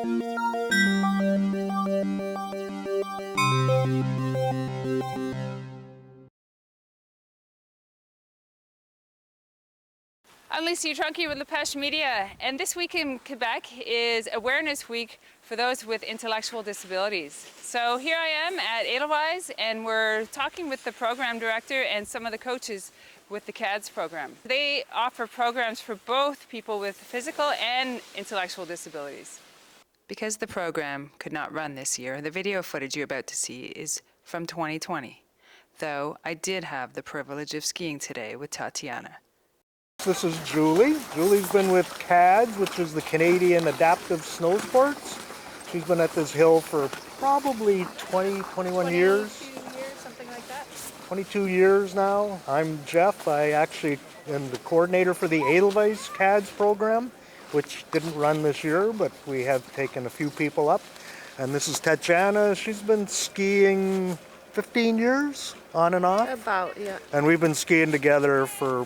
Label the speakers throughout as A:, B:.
A: I'm Lisa Utronki with Lepage Media, and this week in Quebec is Awareness Week for those with intellectual disabilities. So here I am at Edelweiss, and we're talking with the program director and some of the coaches with the CADS program. They offer programs for both people with physical and intellectual disabilities. Because the program could not run this year, the video footage you're about to see is from 2020, though I did have the privilege of skiing today with Tashana.
B: This is Julie. Julie's been with CADS, which is the Canadian Adaptive Snow Sports. She's been at this hill for probably 21 years.
A: 22 years, something like that.
B: 22 years now. I'm Jeff. I actually am the coordinator for the Edelweiss CADS program, which didn't run this year, but we have taken a few people up. And this is Tashana. She's been skiing 15 years, on and off.
C: About, yeah.
B: And we've been skiing together for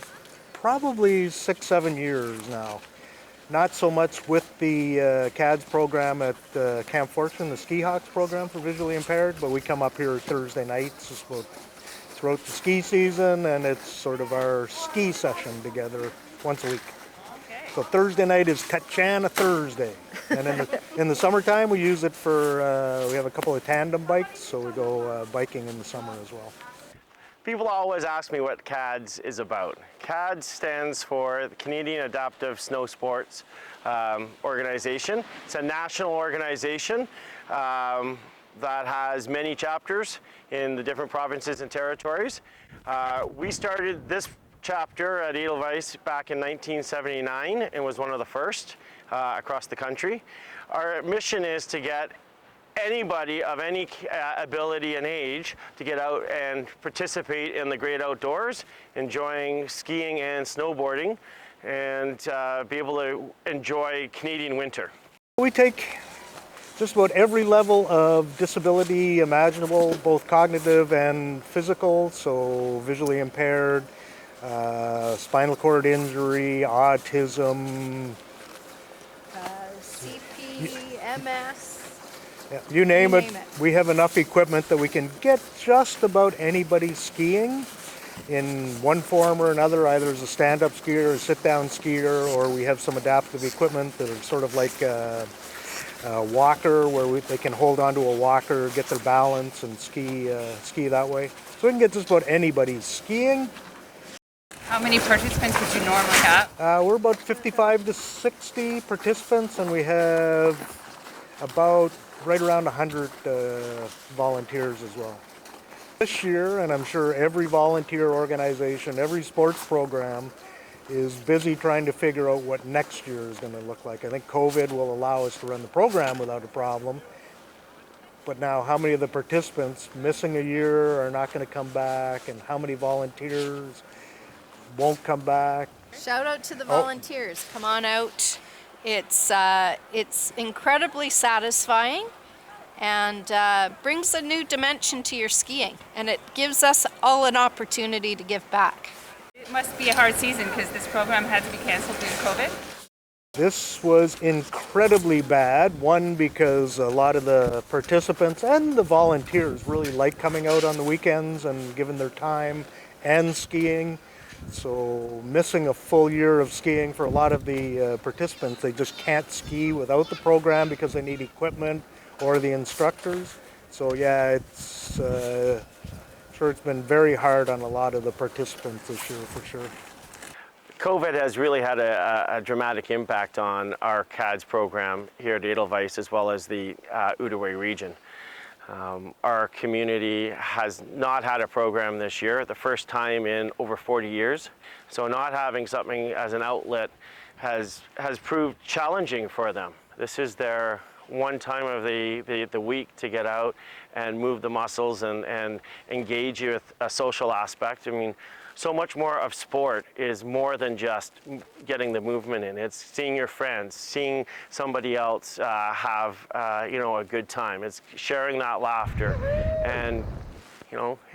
B: probably 6-7 years now. Not so much with the CADS program at Camp Fortune, the Ski Hawks program for visually impaired, but we come up here Thursday nights throughout the ski season, and it's sort of our ski session together once a week.
A: Okay.
B: So Thursday night is Tashana Thursday, and in the summertime we use it for, we have a couple of tandem bikes, so we go biking in the summer as well.
D: People always ask me what CADS is about. CADS stands for the Canadian Adaptive Snow Sports Organization. It's a national organization that has many chapters in the different provinces and territories. We started this chapter at Edelweiss back in 1979 and was one of the first across the country. Our mission is to get anybody of any ability and age to get out and participate in the great outdoors, enjoying skiing and snowboarding, and be able to enjoy Canadian winter.
B: We take just about every level of disability imaginable, both cognitive and physical, so visually impaired, spinal cord injury, autism,
C: CP, MS.
B: Yeah, you name it. We have enough equipment that we can get just about anybody skiing in one form or another, either as a stand-up skier or a sit-down skier, or we have some adaptive equipment that are sort of like a walker, where they can hold onto a walker, get their balance, and ski that way. So we can get just about anybody skiing.
A: How many participants would you normally have?
B: We're about 55 to 60 participants, and we have about right around 100 volunteers as well. This year, and I'm sure every volunteer organization, every sports program is busy trying to figure out what next year is going to look like. I think COVID will allow us to run the program without a problem. But now, how many of the participants missing a year are not going to come back, and how many volunteers won't come back?
C: Shout out to the volunteers. Come on out. It's incredibly satisfying and brings a new dimension to your skiing, and it gives us all an opportunity to give back.
A: It must be a hard season because this program had to be canceled due to COVID.
B: This was incredibly bad, one, because a lot of the participants and the volunteers really like coming out on the weekends and giving their time and skiing. So missing a full year of skiing for a lot of the participants, they just can't ski without the program because they need equipment or the instructors. So yeah, it's sure it's been very hard on a lot of the participants this year for sure.
D: COVID has really had a dramatic impact on our CADS program here at Edelweiss, as well as the Outaouais region. Our community has not had a program this year, the first time in over 40 years. So not having something as an outlet has proved challenging for them. This is their one time of the week to get out and move the muscles and engage with a social aspect. I mean, so much more of sport is more than just getting the movement in. It's seeing your friends, seeing somebody else have a good time. It's sharing that laughter, and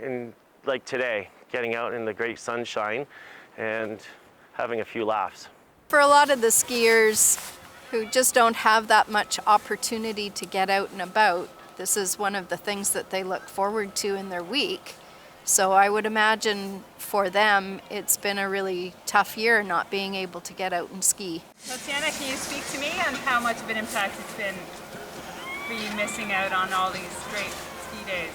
D: in like today, getting out in the great sunshine and having a few laughs.
C: For a lot of the skiers, who just don't have that much opportunity to get out and about, this is one of the things that they look forward to in their week. So I would imagine for them, it's been a really tough year not being able to get out and ski.
A: Tashana, can you speak to me on how much of an impact it's been for you missing out on all these great ski days?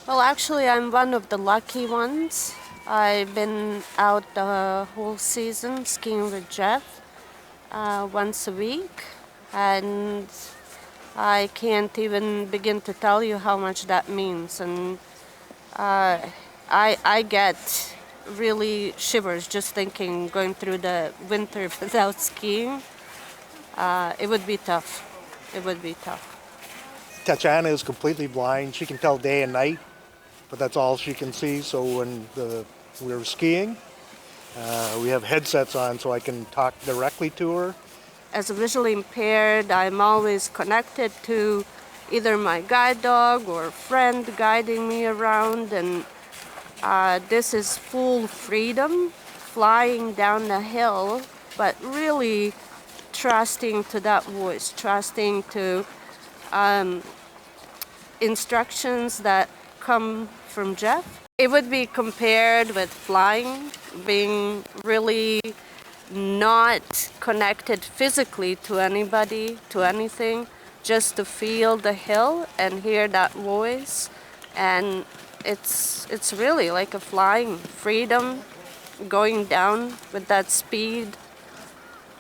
E: Well, actually, I'm one of the lucky ones. I've been out the whole season skiing with Jeff once a week, and I can't even begin to tell you how much that means. And I get really shivers just thinking going through the winter without skiing. It would be tough. It would be tough.
B: Tashana is completely blind. She can tell day and night, but that's all she can see. So when we're skiing, we have headsets on so I can talk directly to her.
E: As a visually impaired, I'm always connected to either my guide dog or a friend guiding me around, and this is full freedom, flying down the hill, but really trusting to that voice, trusting to instructions that come from Jeff. It would be compared with flying, being really not connected physically to anybody, to anything, just to feel the hill and hear that voice. And it's really like a flying, freedom, going down with that speed.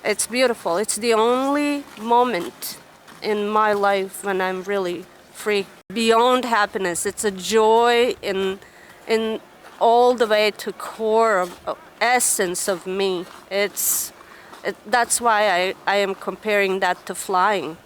E: It's beautiful. It's the only moment in my life when I'm really free. Beyond happiness, it's a joy in all the way to core of essence of me. That's why I am comparing that to flying.